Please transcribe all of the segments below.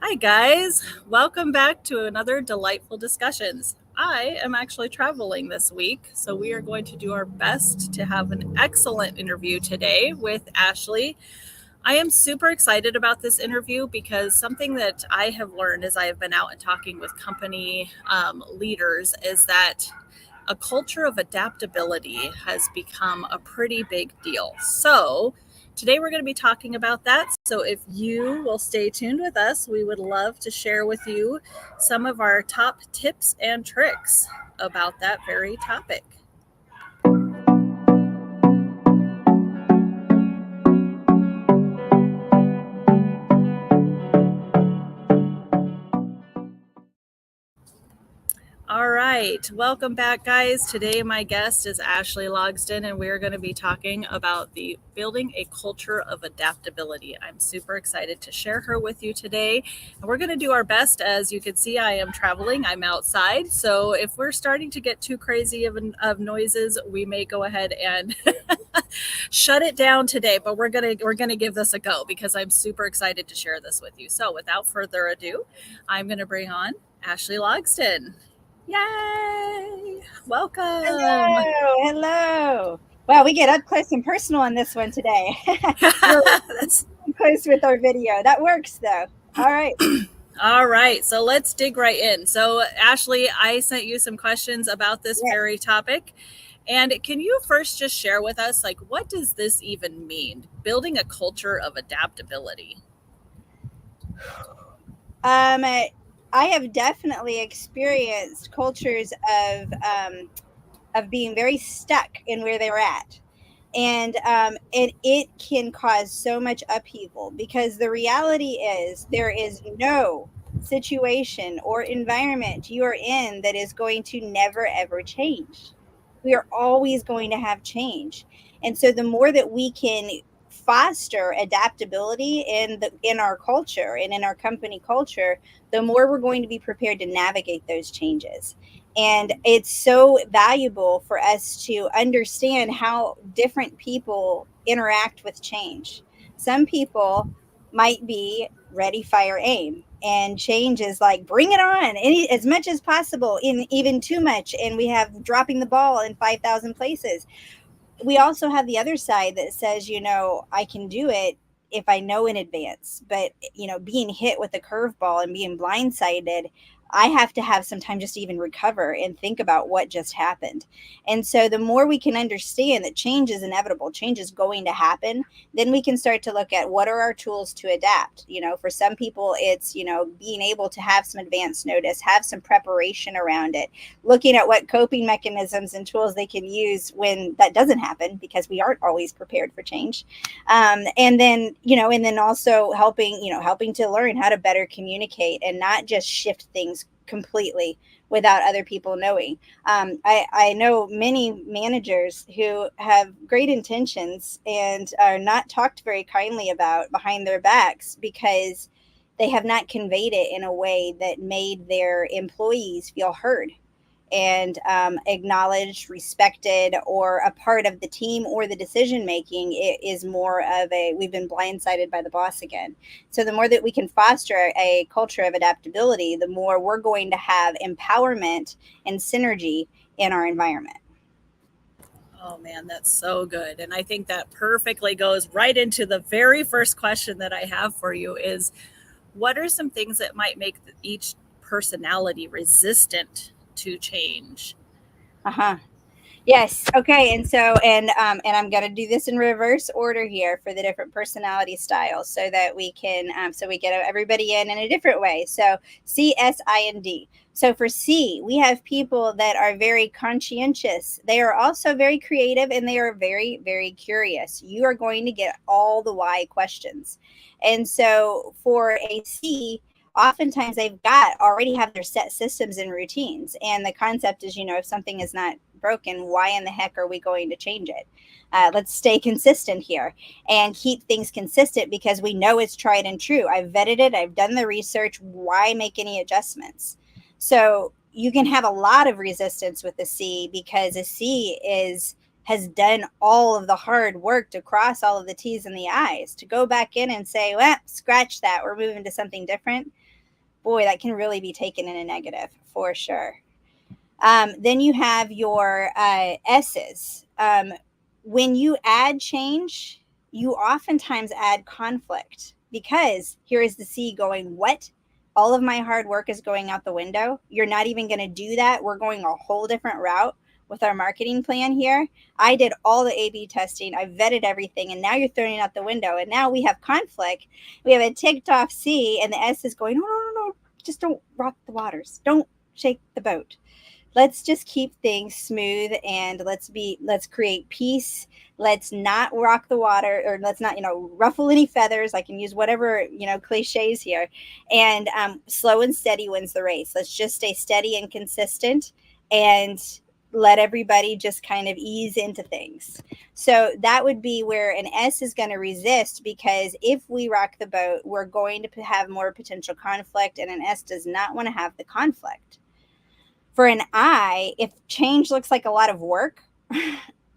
Hi, guys. Welcome back to another delightful discussions. I am actually traveling this week, so we are going to do our best to have an excellent interview today with Ashley. I am super excited about this interview because something that I have learned as I have been out and talking with company leaders is that a culture of adaptability has become a pretty big deal. So, today we're going to be talking about that. So, if you will stay tuned with us, we would love to share with you some of our top tips and tricks about that very topic. All right. Welcome back, guys. Today, my guest is Ashley Logsdon, and we're going to be talking about the building a culture of adaptability. I'm super excited to share her with you today. And we're going to do our best. As you can see, I am traveling, I'm outside. So if we're starting to get too crazy of noises, we may go ahead and shut it down today. But we're gonna give this a go because I'm super excited to share this with you. So without further ado, I'm going to bring on Ashley Logsdon. Yay! Welcome. Hello, hello. Well, we get up close and personal on this one today. We're That's, close with our video. That works though. All right. all right, so let's dig right in. So, Ashley, I sent you some questions about this Yes. very topic. And can you first just share with us, like, what does this even mean? Building a culture of adaptability. I have definitely experienced cultures of being very stuck in where they're at. And it can cause so much upheaval because the reality is there is no situation or environment you are in that is going to never ever change. We are always going to have change, and so the more that we can foster adaptability in our culture and in our company culture, the more we're going to be prepared to navigate those changes. And it's so valuable for us to understand how different people interact with change. Some people might be ready, fire, aim. And change is like, bring it on as much as possible, in even too much. And we have dropping the ball in 5,000 places. We also have the other side that says, I can do it if I know in advance. But, being hit with a curveball and being blindsided, I have to have some time just to even recover and think about what just happened. And so the more we can understand that change is inevitable, change is going to happen, then we can start to look at what are our tools to adapt. For some people, it's, being able to have some advance notice, have some preparation around it, looking at what coping mechanisms and tools they can use when that doesn't happen, because we aren't always prepared for change. And then also helping to learn how to better communicate and not just shift things completely without other people knowing. I know many managers who have great intentions and are not talked very kindly about behind their backs because they have not conveyed it in a way that made their employees feel heard and acknowledged, respected, or a part of the team or the decision making. It is more of a, we've been blindsided by the boss again. So the more that we can foster a culture of adaptability, the more we're going to have empowerment and synergy in our environment. Oh man, that's so good. And I think that perfectly goes right into the very first question that I have for you is what are some things that might make each personality resistant to change? Uh-huh. Yes. Okay. And I'm going to do this in reverse order here for the different personality styles, so that we can so we get everybody in a different way. So C, S, I, and D. So for C, we have people that are very conscientious. They are also very creative, and they are very, very curious. You are going to get all the why questions. And so for a C, oftentimes they've got already have their set systems and routines. And the concept is, if something is not broken, why in the heck are we going to change it? Let's stay consistent here and keep things consistent because we know it's tried and true. I've vetted it. I've done the research. Why make any adjustments? So you can have a lot of resistance with a C because a C has done all of the hard work to cross all of the T's and the I's. To go back in and say, well, scratch that, we're moving to something different. boy, that can really be taken in a negative for sure. Then you have your S's. When you add change, you oftentimes add conflict, because here is the C going, what? All of my hard work is going out the window. You're not even going to do that. We're going a whole different route with our marketing plan here. I did all the A/B testing. I vetted everything, and now you're throwing it out the window. And now we have conflict. We have a ticked off C, and the S is going, no, no, no, no. Just don't rock the waters. Don't shake the boat. Let's just keep things smooth, and let's create peace. Let's not rock the water, or let's not, ruffle any feathers. I can use whatever, cliches here. And slow and steady wins the race. Let's just stay steady and consistent, and let everybody just kind of ease into things. So that would be where an S is going to resist, because if we rock the boat, we're going to have more potential conflict, and an S does not want to have the conflict. For an I, if change looks like a lot of work,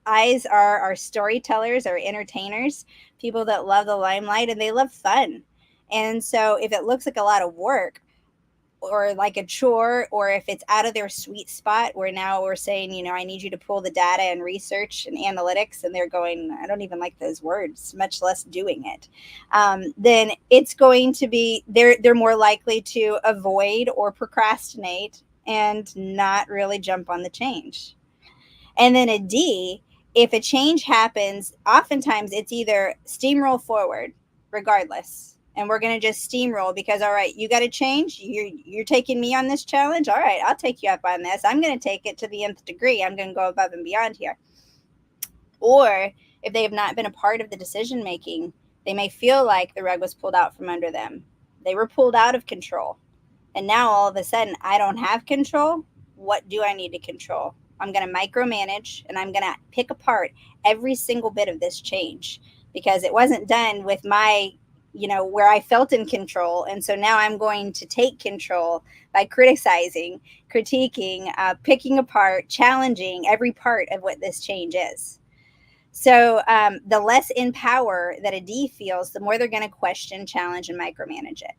I's are our storytellers, our entertainers, people that love the limelight, and they love fun. And so if it looks like a lot of work, or like a chore, or if it's out of their sweet spot, where now we're saying, I need you to pull the data and research and analytics, and they're going, I don't even like those words, much less doing it, then it's going to be, they're more likely to avoid or procrastinate and not really jump on the change. And then a D, if a change happens, oftentimes it's either steamroll forward regardless. And we're going to just steamroll because, all right, you got to change. You're taking me on this challenge. All right, I'll take you up on this. I'm going to take it to the nth degree. I'm going to go above and beyond here. Or if they have not been a part of the decision making, they may feel like the rug was pulled out from under them. They were pulled out of control. And now all of a sudden, I don't have control. What do I need to control? I'm going to micromanage, and I'm going to pick apart every single bit of this change, because it wasn't done with my, where I felt in control. And so now I'm going to take control by criticizing, critiquing, picking apart, challenging every part of what this change is. So the less in power that a D feels, the more they're going to question, challenge, and micromanage it.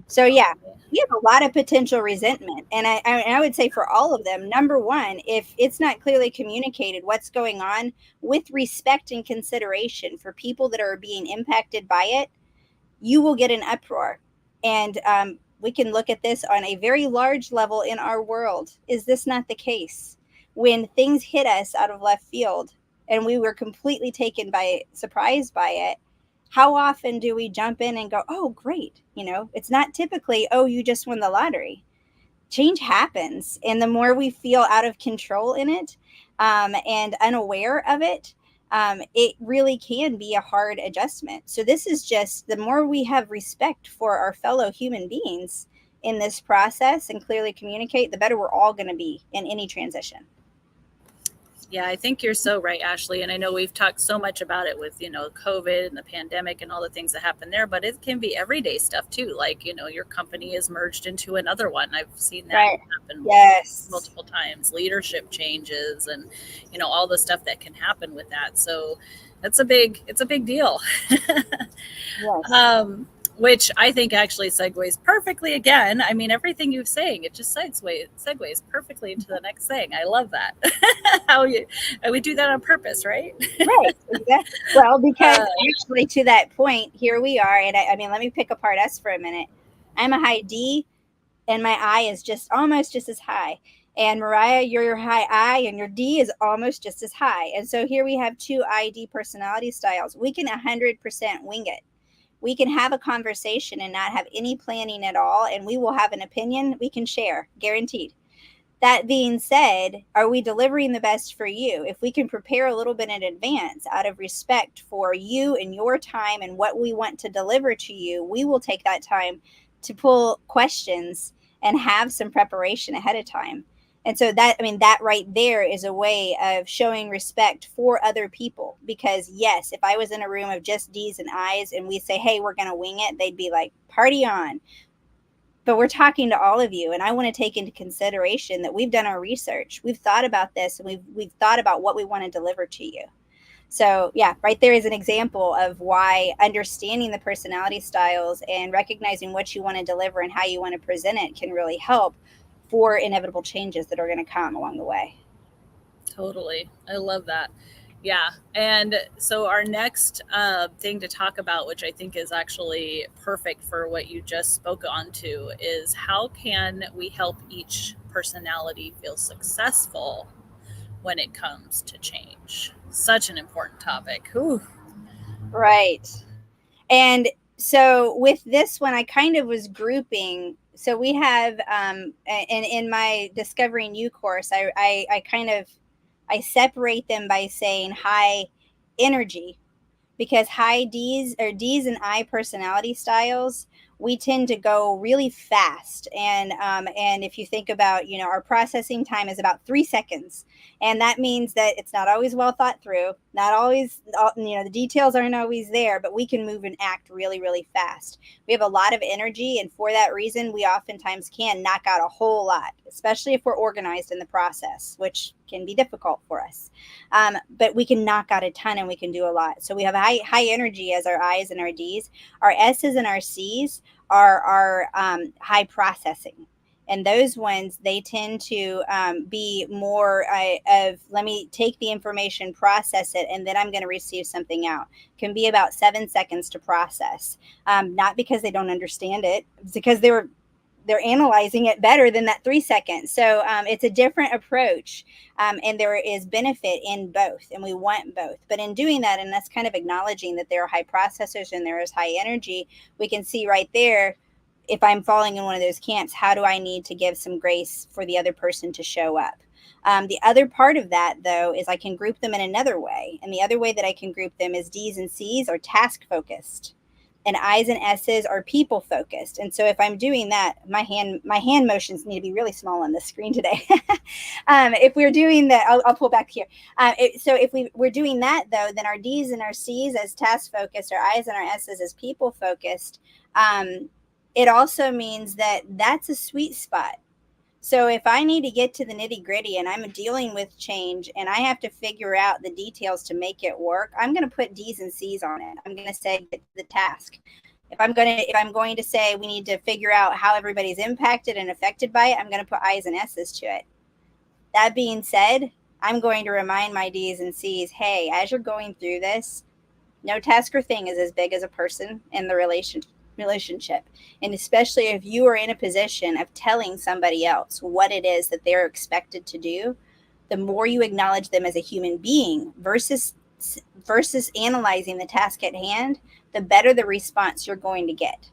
So yeah, we have a lot of potential resentment. And I would say for all of them, number one, if it's not clearly communicated what's going on with respect and consideration for people that are being impacted by it, you will get an uproar. And we can look at this on a very large level in our world. Is this not the case? When things hit us out of left field and we were completely taken by surprise by it, how often do we jump in and go, oh, great. It's not typically, oh, you just won the lottery. Change happens. And the more we feel out of control in it and unaware of it, it really can be a hard adjustment. So this is just, the more we have respect for our fellow human beings in this process and clearly communicate, the better we're all going to be in any transition. Yeah, I think you're so right, Ashley. And I know we've talked so much about it with, COVID and the pandemic and all the things that happen there, but it can be everyday stuff too. Like, your company is merged into another one. I've seen that happen multiple times, leadership changes and, all the stuff that can happen with that. So it's a big deal. Yes. Which I think actually segues perfectly again. I mean, everything you're saying, it just segues perfectly into the next thing. I love that. We do that on purpose, right? Right. Exactly. Well, because actually to that point, here we are. And I mean, let me pick apart us for a minute. I'm a high D, and my I is just almost just as high. And Mariah, your high I and your D is almost just as high. And so here we have two ID personality styles. We can 100% wing it. We can have a conversation and not have any planning at all, and we will have an opinion we can share, guaranteed. That being said, are we delivering the best for you? If we can prepare a little bit in advance out of respect for you and your time and what we want to deliver to you, we will take that time to pull questions and have some preparation ahead of time. And so that right there is a way of showing respect for other people. Because yes, if I was in a room of just D's and I's and we say, hey, we're going to wing it, they'd be like, party on. But we're talking to all of you. And I want to take into consideration that we've done our research. We've thought about this, and we've thought about what we want to deliver to you. So, yeah, right there is an example of why understanding the personality styles and recognizing what you want to deliver and how you want to present it can really help for inevitable changes that are going to come along the way. Totally. I love that. Yeah. And so, our next thing to talk about, which I think is actually perfect for what you just spoke on to, is how can we help each personality feel successful when it comes to change? Such an important topic. Whew. Right. And so with this one, I kind of was grouping. So we have, and in my Discovering You course, I kind of, I separate them by saying high energy, because high D's or D's and I personality styles, we tend to go really fast. And if you think about, our processing time is about 3 seconds. And that means that it's not always well thought through, not always, the details aren't always there, but we can move and act really, really fast. We have a lot of energy. And for that reason, we oftentimes can knock out a whole lot, especially if we're organized in the process, which can be difficult for us. But we can knock out a ton and we can do a lot. So we have high energy as our I's and our D's. Our S's and our C's are our high processing. And those ones, they tend to be more of, let me take the information, process it, and then I'm going to receive something out. Can be about 7 seconds to process. Not because they don't understand it, it's because they're analyzing it better than that 3 seconds. So it's a different approach, and there is benefit in both, and we want both. But in doing that, and that's kind of acknowledging that there are high processors and there is high energy, we can see right there, if I'm falling in one of those camps, how do I need to give some grace for the other person to show up? The other part of that, though, is I can group them in another way. And the other way that I can group them is D's and C's are task focused, and I's and S's are people focused. And so if I'm doing that, my hand motions need to be really small on the screen today. If we're doing that, I'll pull back here. So if we're doing that, though, then our D's and our C's as task focused, our I's and our S's as people focused, it also means that that's a sweet spot. So if I need to get to the nitty gritty and I'm dealing with change and I have to figure out the details to make it work, I'm going to put D's and C's on it. I'm going to say get to the task. If I'm going to say we need to figure out how everybody's impacted and affected by it, I'm going to put I's and S's to it. That being said, I'm going to remind my D's and C's, hey, as you're going through this, no task or thing is as big as a person in the relationship. And especially if you are in a position of telling somebody else what it is that they're expected to do, the more you acknowledge them as a human being versus analyzing the task at hand, the better the response you're going to get.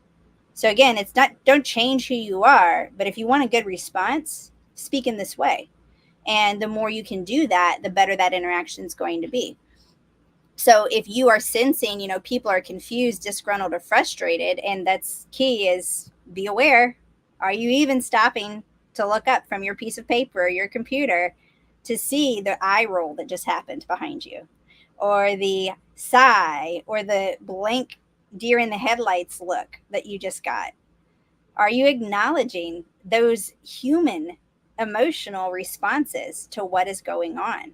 So again, it's not, don't change who you are, but if you want a good response, speak in this way. And the more you can do that, the better that interaction is going to be. So if you are sensing, people are confused, disgruntled, or frustrated, and that's key, is be aware. Are you even stopping to look up from your piece of paper or your computer to see the eye roll that just happened behind you, or the sigh, or the blank deer in the headlights look that you just got? Are you acknowledging those human emotional responses to what is going on?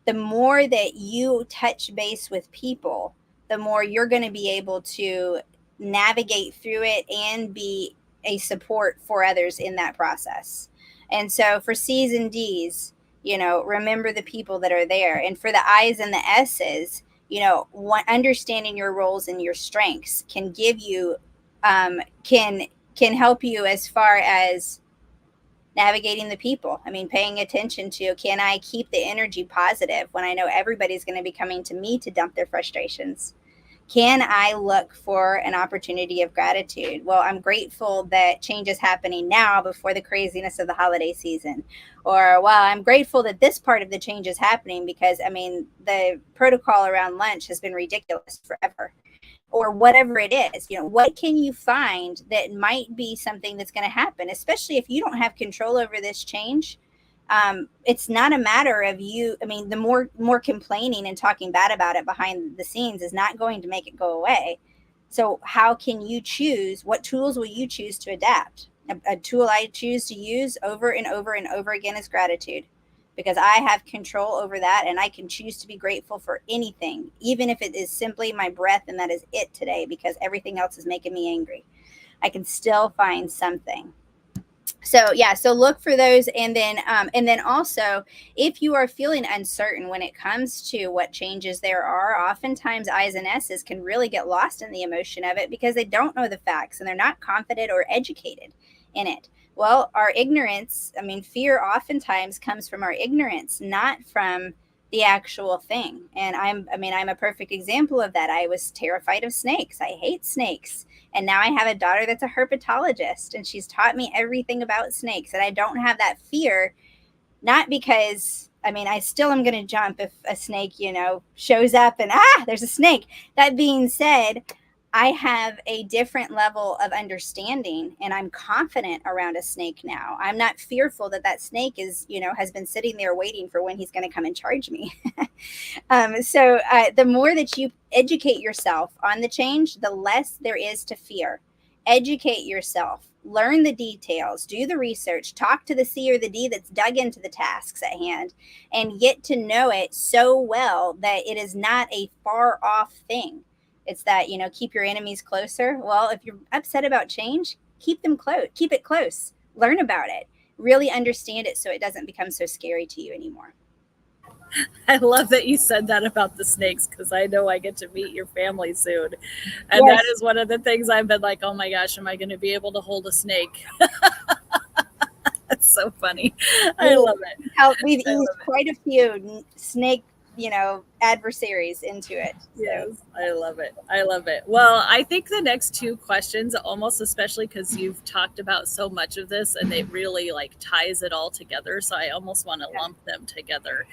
The more that you touch base with people, the more you're going to be able to navigate through it and be a support for others in that process. And so for C's and D's, remember the people that are there. And for the I's and the S's, understanding your roles and your strengths can give you, can help you as far as navigating the people. I mean, paying attention to, can I keep the energy positive when I know everybody's going to be coming to me to dump their frustrations? Can I look for an opportunity of gratitude? Well, I'm grateful that change is happening now before the craziness of the holiday season. Or, well, I'm grateful that this part of the change is happening because, the protocol around lunch has been ridiculous forever. Or whatever it is, what can you find that might be something that's going to happen, especially if you don't have control over this change. It's not a matter of you. The more complaining and talking bad about it behind the scenes is not going to make it go away. So how can you choose? What tools will you choose to adapt? A tool I choose to use over and over and over again is gratitude, because I have control over that, and I can choose to be grateful for anything, even if it is simply my breath and that is it today, because everything else is making me angry. I can still find something. So yeah, so look for those. And then also, if you are feeling uncertain when it comes to what changes there are, oftentimes I's and S's can really get lost in the emotion of it because they don't know the facts and they're not confident or educated in it. Well, our ignorance, I mean, fear oftentimes comes from our ignorance, not from the actual thing. And I'm a perfect example of that. I was terrified of snakes. I hate snakes. And now I have a daughter that's a herpetologist, and she's taught me everything about snakes. And I don't have that fear, not because, I mean, I still am going to jump if a snake, shows up and, there's a snake. That being said, I have a different level of understanding, and I'm confident around a snake now. I'm not fearful that snake has been sitting there waiting for when he's going to come and charge me. So the more that you educate yourself on the change, the less there is to fear. Educate yourself, learn the details, do the research, talk to the C or the D that's dug into the tasks at hand, and get to know it so well that it is not a far off thing. It's that, keep your enemies closer. Well, if you're upset about change, keep them close, keep it close, learn about it, really understand it so it doesn't become so scary to you anymore. I love that you said that about the snakes because I know I get to meet your family soon. And that Yes, is one of the things I've been like, oh my gosh, am I going to be able to hold a snake? That's so funny. I we, love it. we've I eased love it. quite a few snake, adversaries into it. So Yes, I love it. I love it. Well, I think the next two questions, almost especially because you've talked about so much of this and it really like ties it all together. So I almost want to lump them together.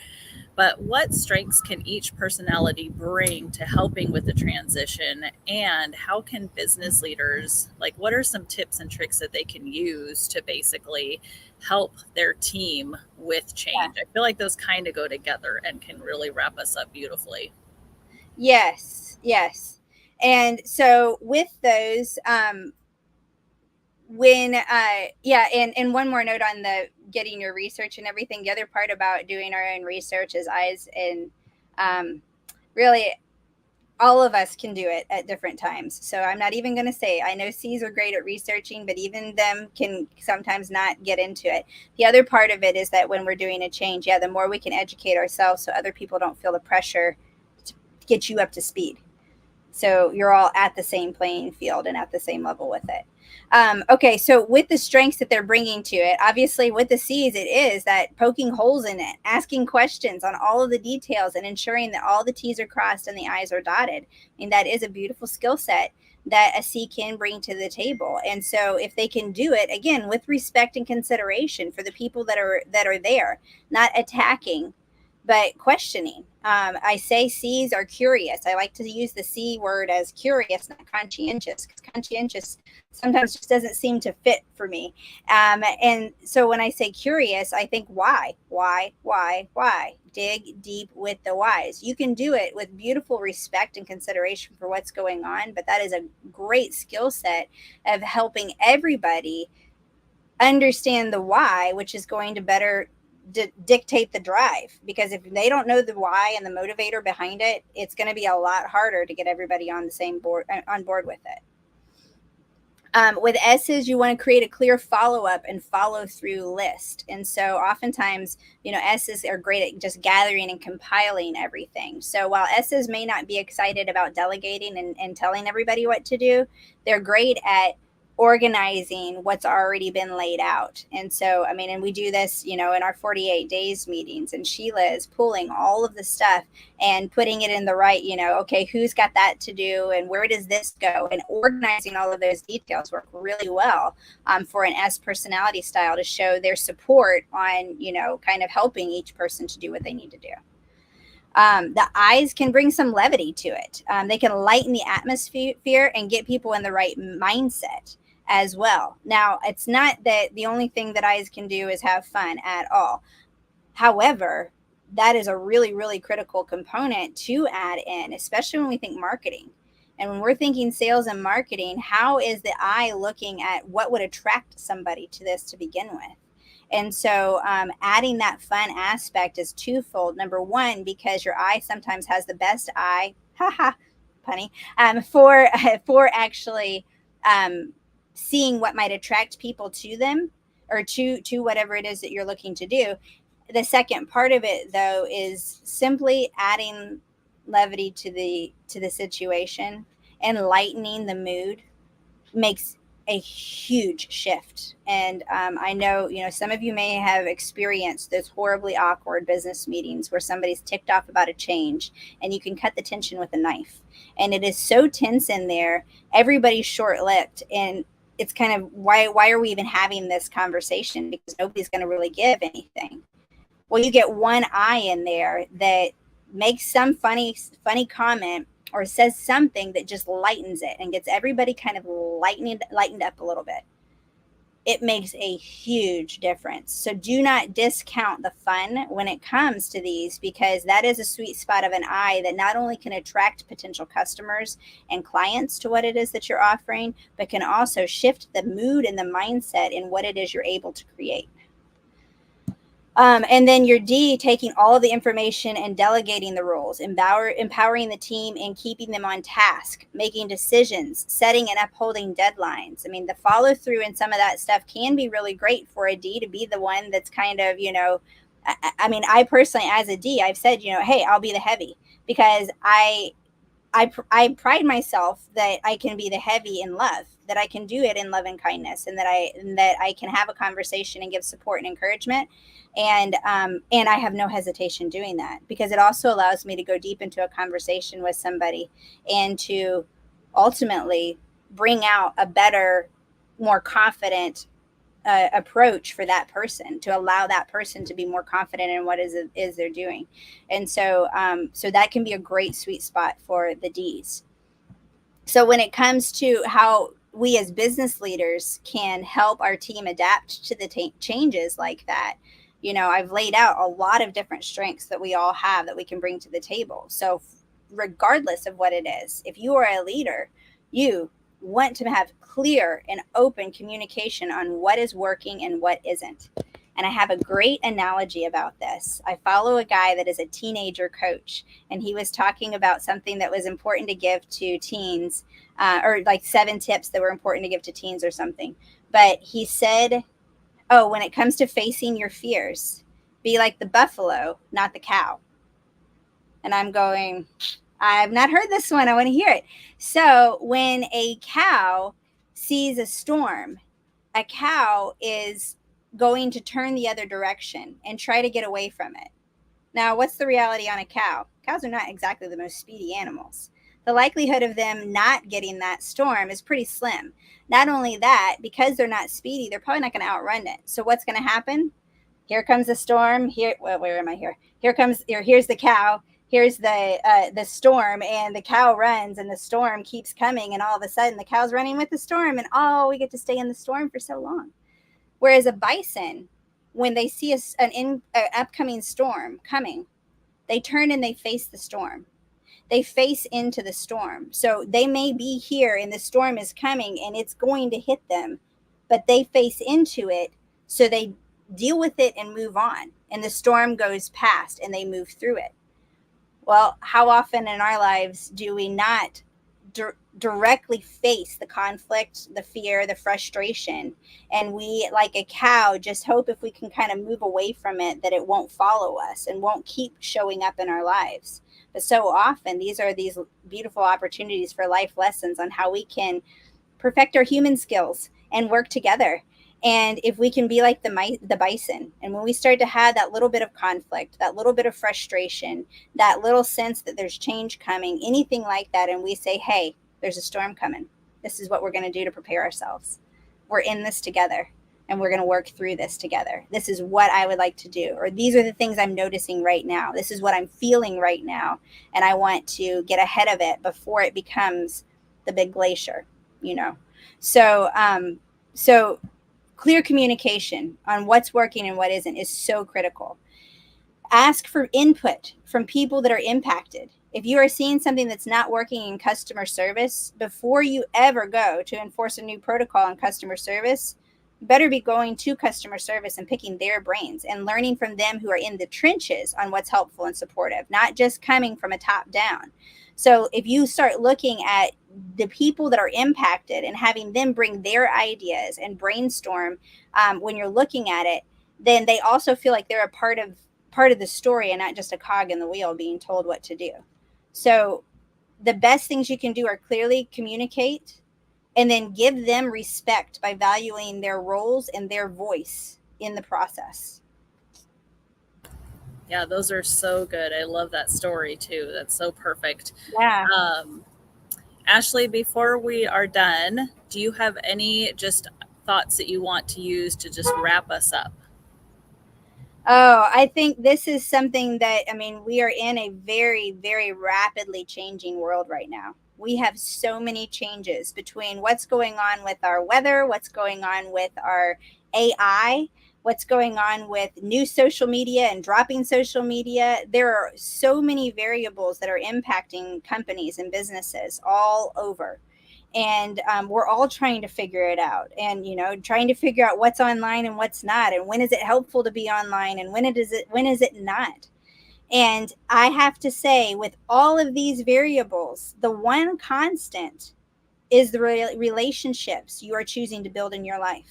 But what strengths can each personality bring to helping with the transition? And how can business leaders, like, what are some tips and tricks that they can use to basically help their team with yeah. change? I feel like those kind of go together and can really wrap us up beautifully. Yes, yes. And so with those, when yeah, and one more note on the getting your research and everything. The other part about doing our own research is eyes and really all of us can do it at different times. So I'm not even going to say, I know C's are great at researching, but even them can sometimes not get into it. The other part of it is that when we're doing a change, yeah, the more we can educate ourselves so other people don't feel the pressure to get you up to speed. So you're all at the same playing field and at the same level with it. Okay, so with the strengths that they're bringing to it, obviously with the C's, it is that poking holes in it, asking questions on all of the details, and ensuring that all the T's are crossed and the I's are dotted. I mean, that is a beautiful skill set that a C can bring to the table. And so if they can do it again with respect and consideration for the people that are there, not attacking, but questioning. I say C's are curious. I like to use the C word as curious, not conscientious, because conscientious sometimes just doesn't seem to fit for me. And so when I say curious, I think why? Dig deep with the whys. You can do it with beautiful respect and consideration for what's going on, but that is a great skill set of helping everybody understand the why, which is going to better dictate the drive. Because if they don't know the why and the motivator behind it, it's going to be a lot harder to get everybody on the same board on board with it. With S's, you want to create a clear follow up and follow through list. And so oftentimes, S's are great at just gathering and compiling everything. So while S's may not be excited about delegating and telling everybody what to do, they're great at organizing what's already been laid out. And so, and we do this, in our 48 days meetings, and Sheila is pulling all of the stuff and putting it in the right, okay, who's got that to do and where does this go, and organizing all of those details work really well for an S personality style to show their support on, kind of helping each person to do what they need to do. The I's can bring some levity to it. They can lighten the atmosphere and get people in the right mindset as well. Now, it's not that the only thing that I's can do is have fun at all. However, that is a really, really critical component to add in, especially when we think marketing. And when we're thinking sales and marketing, how is the I looking at what would attract somebody to this to begin with? And so adding that fun aspect is twofold. Number one, because your eye sometimes has the best eye, haha, punny, for actually seeing what might attract people to them, or to whatever it is that you're looking to do. The second part of it, though, is simply adding levity to the situation and lightening the mood makes a huge shift. And I know, some of you may have experienced those horribly awkward business meetings where somebody's ticked off about a change, and you can cut the tension with a knife. And it is so tense in there, everybody's short-lived, and it's kind of why are we even having this conversation? Because nobody's going to really give anything. Well, you get one eye in there that makes some funny comment or says something that just lightens it and gets everybody kind of lightened up a little bit. It makes a huge difference. So do not discount the fun when it comes to these, because that is a sweet spot of an eye that not only can attract potential customers and clients to what it is that you're offering, but can also shift the mood and the mindset in what it is you're able to create. And then your D, taking all of the information and delegating the roles, empowering the team and keeping them on task, making decisions, setting and upholding deadlines. I mean, the follow through and some of that stuff can be really great for a D to be the one that's kind of, I mean, I personally, as a D, I've said, hey, I'll be the heavy, because I pride myself that I can be the heavy in love, that I can do it in love and kindness, and that I can have a conversation and give support and encouragement. And I have no hesitation doing that, because it also allows me to go deep into a conversation with somebody and to ultimately bring out a better, more confident approach for that person, to allow that person to be more confident in what is they're doing. And so so that can be a great sweet spot for the D's. So when it comes to how we as business leaders can help our team adapt to the changes like that, I've laid out a lot of different strengths that we all have that we can bring to the table. So regardless of what it is, if you are a leader, you want to have clear and open communication on what is working and what isn't. And I have a great analogy about this. I follow a guy that is a teenager coach, and he was talking about something that was important to give to teens, or like 7 tips that were important to give to teens or something. But he said, oh, when it comes to facing your fears, be like the buffalo, not the cow. And I'm going, I've not heard this one. I want to hear it. So when a cow sees a storm, a cow is going to turn the other direction and try to get away from it. Now, what's the reality on a cow? Cows are not exactly the most speedy animals. The likelihood of them not getting that storm is pretty slim. Not only that, because they're not speedy, they're probably not going to outrun it. So what's going to happen? Here comes the storm. Here, well, where am I here? Here's the cow. Here's the storm, and the cow runs, and the storm keeps coming, and all of a sudden the cow's running with the storm, and we get to stay in the storm for so long. Whereas a bison, when they see an upcoming storm coming, they turn and they face the storm. They face into the storm. So they may be here and the storm is coming and it's going to hit them, but they face into it, so they deal with it and move on. And the storm goes past and they move through it. Well, how often in our lives do we not directly face the conflict, the fear, the frustration, and we, like a cow, just hope if we can kind of move away from it that it won't follow us and won't keep showing up in our lives? But so often these are these beautiful opportunities for life lessons on how we can perfect our human skills and work together. And if we can be like the bison, and when we start to have that little bit of conflict, that little bit of frustration, that little sense that there's change coming, anything like that, and we say, hey, there's a storm coming. This is what we're going to do to prepare ourselves. We're in this together, and we're going to work through this together. This is what I would like to do, or these are the things I'm noticing right now. This is what I'm feeling right now, and I want to get ahead of it before it becomes the big glacier, So clear communication on what's working and what isn't is so critical. Ask for input from people that are impacted. If you are seeing something that's not working in customer service, before you ever go to enforce a new protocol in customer service, better be going to customer service and picking their brains and learning from them who are in the trenches on what's helpful and supportive, not just coming from a top down. So if you start looking at the people that are impacted and having them bring their ideas and brainstorm, when you're looking at it, then they also feel like they're a part of the story and not just a cog in the wheel being told what to do. So the best things you can do are clearly communicate and then give them respect by valuing their roles and their voice in the process. Yeah, those are so good. I love that story too. That's so perfect. Yeah. Um, Ashley, before we are done, do you have any just thoughts that you want to use to just wrap us up? Oh, I think this is something that, I mean, we are in a very, very rapidly changing world right now. We have so many changes between what's going on with our weather, what's going on with our AI, what's going on with new social media and dropping social media. There are so many variables that are impacting companies and businesses all over, and we're all trying to figure it out, and trying to figure out what's online and what's not, and when is it helpful to be online and when is it not. And I have to say, with all of these variables, the one constant is the relationships you are choosing to build in your life.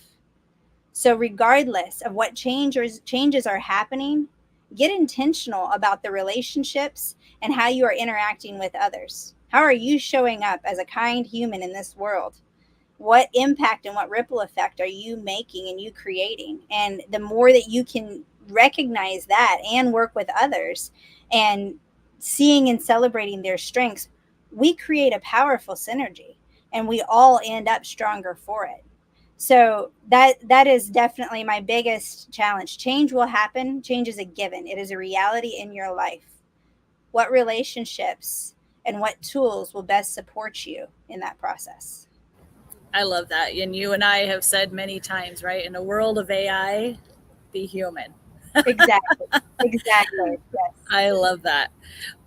So regardless of what changes are happening, get intentional about the relationships and how you are interacting with others. How are you showing up as a kind human in this world? What impact and what ripple effect are you making and you creating? And the more that you can recognize that and work with others and seeing and celebrating their strengths, we create a powerful synergy and we all end up stronger for it. So that is definitely my biggest challenge. Change will happen. Change is a given. It is a reality in your life. What relationships and what tools will best support you in that process? I love that. And you and I have said many times, right? In a world of AI, be human. Exactly. Exactly. Yes. I love that.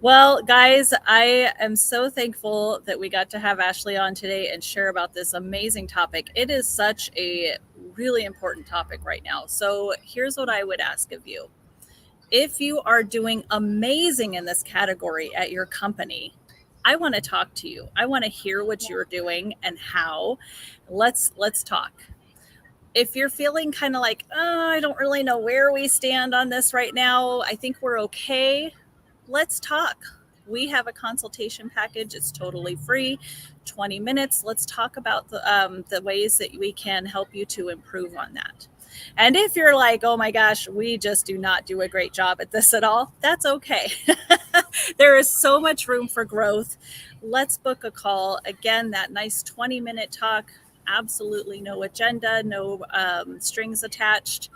Well, guys, I am so thankful that we got to have Ashley on today and share about this amazing topic. It is such a really important topic right now. So, here's what I would ask of you. If you are doing amazing in this category at your company, I want to talk to you. I want to hear what you're doing and how. Let's talk. If you're feeling kind of like, oh, I don't really know where we stand on this right now, I think we're okay. Let's talk. We have a consultation package. It's totally free, 20 minutes. Let's talk about the ways that we can help you to improve on that. And if you're like, oh my gosh, we just do not do a great job at this at all, that's okay. There is so much room for growth. Let's book a call. Again, that nice 20-minute talk, absolutely no agenda, no strings attached,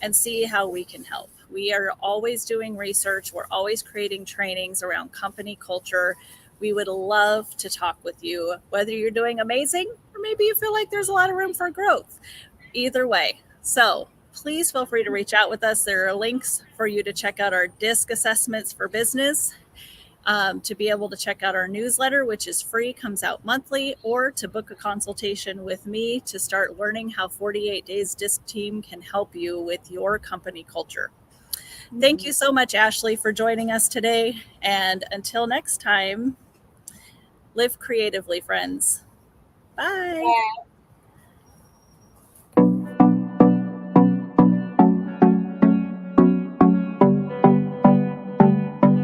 and see how we can help. We are always doing research. We're always creating trainings around company culture. We would love to talk with you, whether you're doing amazing or maybe you feel like there's a lot of room for growth. Either way. So please feel free to reach out with us. There are links for you to check out our DISC assessments for business, to be able to check out our newsletter, which is free, comes out monthly, or to book a consultation with me to start learning how 48 Days DISC team can help you with your company culture. Thank you so much, Ashley, for joining us today. And until next time, live creatively, friends. Bye.